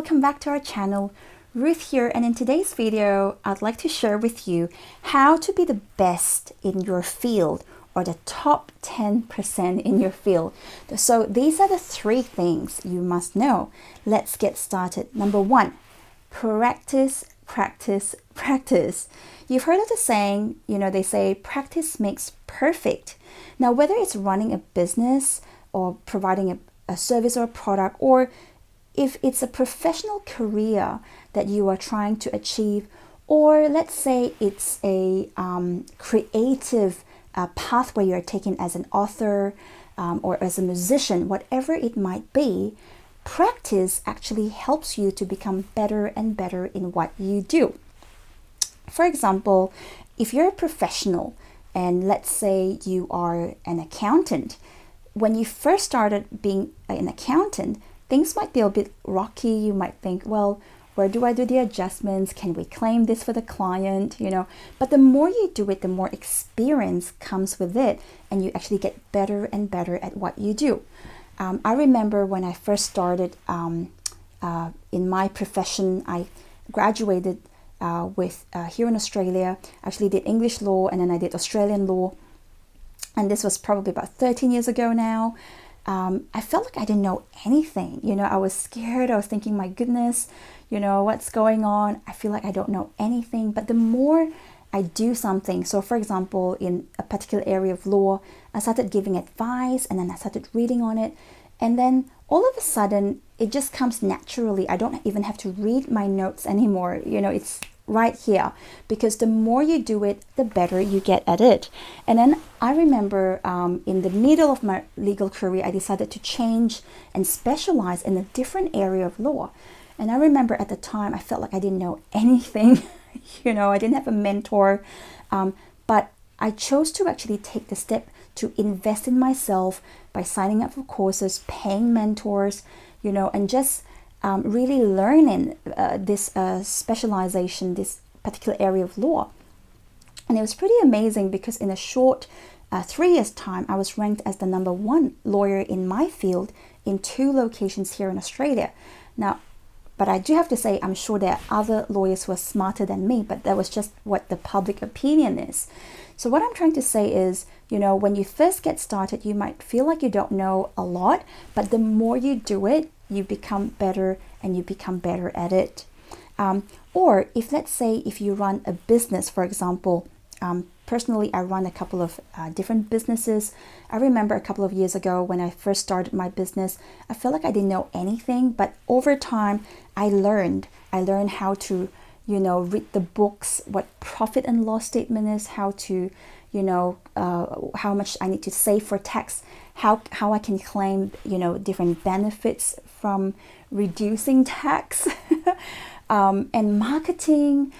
welcome back to our channel. Ruth here, and in today's video I'd like to share with you how to be the best in your field, or the top 10% in your field. So these are the three things you must know. Let's get started. Number one, practice, practice, practice. You've heard of the saying, they say practice makes perfect. Now, whether it's running a business or providing a service or a product, or if it's a professional career that you are trying to achieve, or let's say it's a creative pathway you're taking as an author or as a musician, whatever it might be, practice actually helps you to become better and better in what you do. For example, if you're a professional and let's say you are an accountant, when you first started being an accountant, things might be a bit rocky. You might think, well, where do I do the adjustments? Can we claim this for the client? But the more you do it, the more experience comes with it, and you actually get better and better at what you do. I remember when I first started in my profession, I graduated with here in Australia. I actually did English law, and then I did Australian law. And this was probably about 13 years ago now. I felt like I didn't know anything. I was scared. I was thinking, my goodness, what's going on? I feel like I don't know anything. But the more I do something, so for example, in a particular area of law, I started giving advice, and then I started reading on it. And then all of a sudden, it just comes naturally. I don't even have to read my notes anymore. It's right here, because the more you do it, the better you get at it. And then I remember in the middle of my legal career, I decided to change and specialize in a different area of law. And I remember at the time, I felt like I didn't know anything. I didn't have a mentor, but I chose to actually take the step to invest in myself by signing up for courses, paying mentors, and just really learning this specialization, this particular area of law. And it was pretty amazing, because in a short 3 years time, I was ranked as the #1 lawyer in my field in 2 locations here in Australia. Now, but I do have to say, I'm sure there are other lawyers who are smarter than me, but that was just what the public opinion is. So what I'm trying to say is, when you first get started, you might feel like you don't know a lot, but the more you do it, you become better, and you become better at it. Or if, let's say, if you run a business, for example, personally, I run a couple of different businesses. I remember a couple of years ago when I first started my business, I felt like I didn't know anything, but over time, I learned how to, read the books, what profit and loss statement is, how to, how much I need to save for tax, how I can claim, different benefits from reducing tax, and marketing,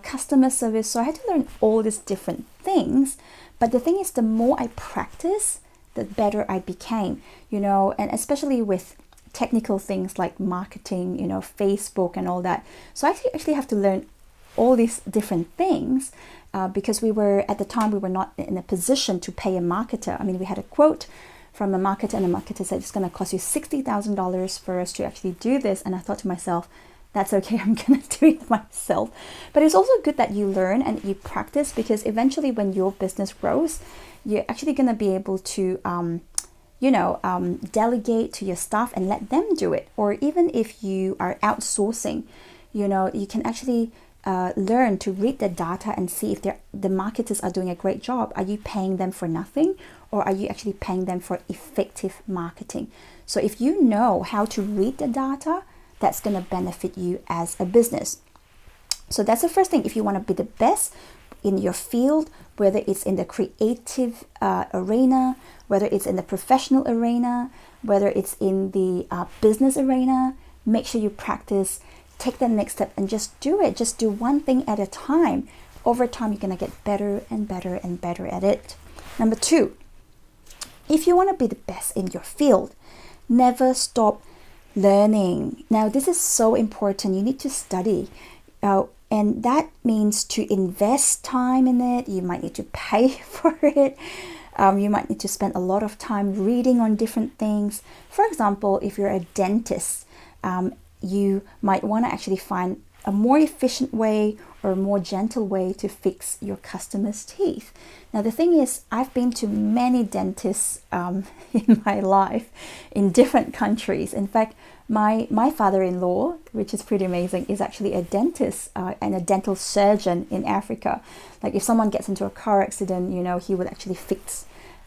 customer service. So I had to learn all these different things. But the thing is, the more I practice, the better I became, and especially with technical things like marketing, Facebook and all that. So I actually have to learn all these different things because at the time, we were not in a position to pay a marketer. I mean, we had a quote from a marketer, and the marketer said it's going to cost you $60,000 for us to actually do this. And I thought to myself, that's okay, I'm going to do it myself. But it's also good that you learn and you practice, because eventually when your business grows, you're actually going to be able to, delegate to your staff and let them do it. Or even if you are outsourcing, you can actually learn to read the data and see if the marketers are doing a great job. Are you paying them for nothing, or are you actually paying them for effective marketing? So if you know how to read the data, that's going to benefit you as a business. So that's the first thing. If you want to be the best in your field, whether it's in the creative arena, whether it's in the professional arena, whether it's in the business arena, make sure you practice, take the next step, and just do it. Just do one thing at a time. Over time, you're going to get better and better and better at it. Number 2, if you want to be the best in your field, never stop learning. Now, this is so important. You need to study. And that means to invest time in it. You might need to pay for it. You might need to spend a lot of time reading on different things. For example, if you're a dentist, you might want to actually find a more efficient way or a more gentle way to fix your customers' teeth. Now, the thing is, I've been to many dentists in my life in different countries. In fact, my father-in-law, which is pretty amazing, is actually a dentist and a dental surgeon in Africa. Like if someone gets into a car accident, you know, he would actually fix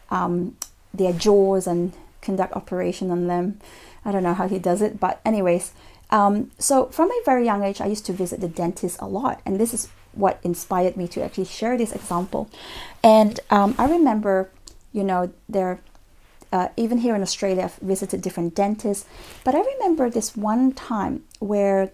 their jaws and conduct operation on them. I don't know how he does it, but anyways, so from a very young age, I used to visit the dentist a lot, and this is what inspired me to actually share this example. And I remember, you know, even here in Australia, I've visited different dentists, but I remember this one time where,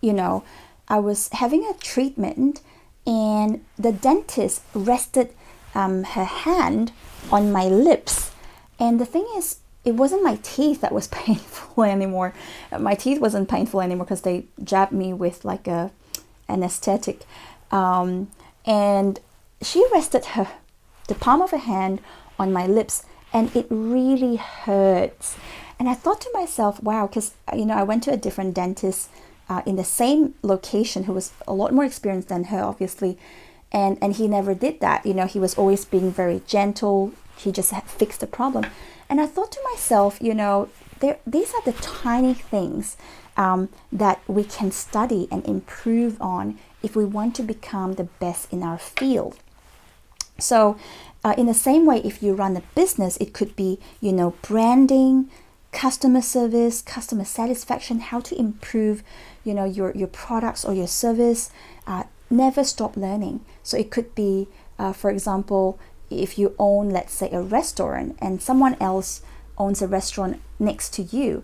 you know, I was having a treatment and the dentist rested her hand on my lips. And the thing is, it wasn't my teeth that was painful anymore. My teeth wasn't painful anymore because they jabbed me with like a anesthetic. And she rested the palm of her hand on my lips, and it really hurts. And I thought to myself, wow, because, you know, I went to a different dentist in the same location who was a lot more experienced than her, obviously. And he never did that. You know, he was always being very gentle. He just had fixed the problem. And I thought to myself, you know, these are the tiny things that we can study and improve on if we want to become the best in our field. So in the same way, if you run a business, it could be, you know, branding, customer service, customer satisfaction, how to improve, you know, your products or your service. Never stop learning. So it could be, for example, if you own, let's say, a restaurant and someone else owns a restaurant next to you,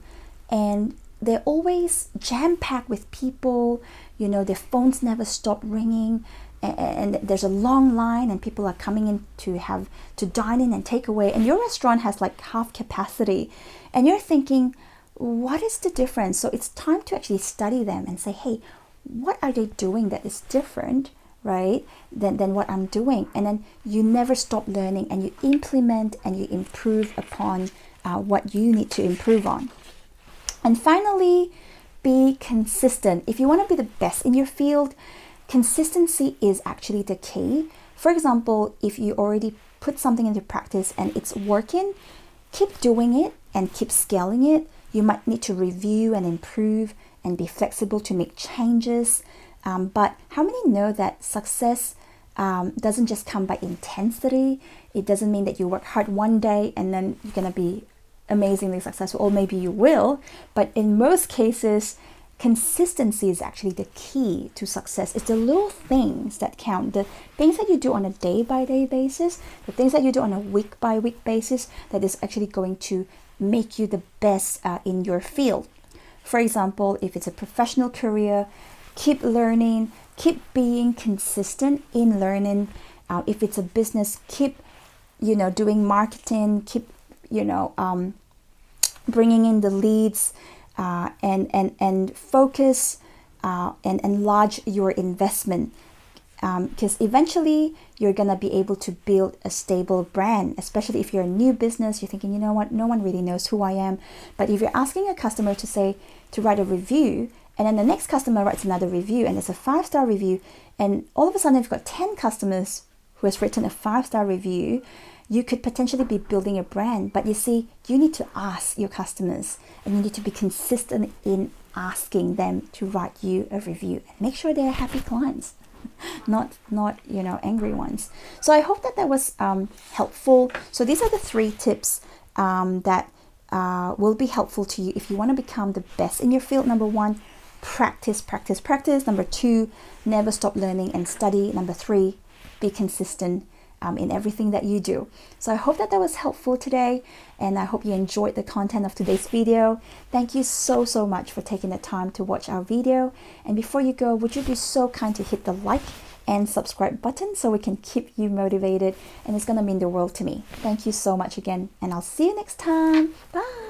and they're always jam-packed with people, you know, their phones never stop ringing, and there's a long line and people are coming in to dine in and take away, and your restaurant has like half capacity, and you're thinking, what is the difference? So it's time to actually study them and say, hey, what are they doing that is different, right, than what I'm doing? And then you never stop learning, and you implement and you improve upon what you need to improve on. And finally, be consistent. If you want to be the best in your field, consistency is actually the key. For example, if you already put something into practice and it's working, keep doing it and keep scaling it. You might need to review and improve and be flexible to make changes. But how many know that success doesn't just come by intensity? It doesn't mean that you work hard one day and then you're going to be amazingly successful, or maybe you will. But in most cases, consistency is actually the key to success. It's the little things that count, the things that you do on a day-by-day basis, the things that you do on a week-by-week basis that is actually going to make you the best in your field. For example, if it's a professional career, keep learning, keep being consistent in learning. If it's a business, keep, you know, doing marketing, keep, you know, bringing in the leads, and focus and enlarge your investment, because eventually you're gonna be able to build a stable brand. Especially if you're a new business, you're thinking, you know what, no one really knows who I am. But if you're asking a customer to write a review, and then the next customer writes another review and it's a 5-star review, and all of a sudden you've got 10 customers who has written a 5-star review, you could potentially be building a brand. But you see, you need to ask your customers, and you need to be consistent in asking them to write you a review, and make sure they're happy clients, not you know, angry ones. So I hope that was helpful. So these are the 3 tips that will be helpful to you if you want to become the best in your field. Number 1, practice. Number 2, never stop learning and study. Number 3, be consistent in everything that you do. So I hope that was helpful today, and I hope you enjoyed the content of today's video. Thank you so much for taking the time to watch our video. And before you go, would you be so kind to hit the like and subscribe button so we can keep you motivated, and it's going to mean the world to me. Thank you so much again, and I'll see you next time. Bye.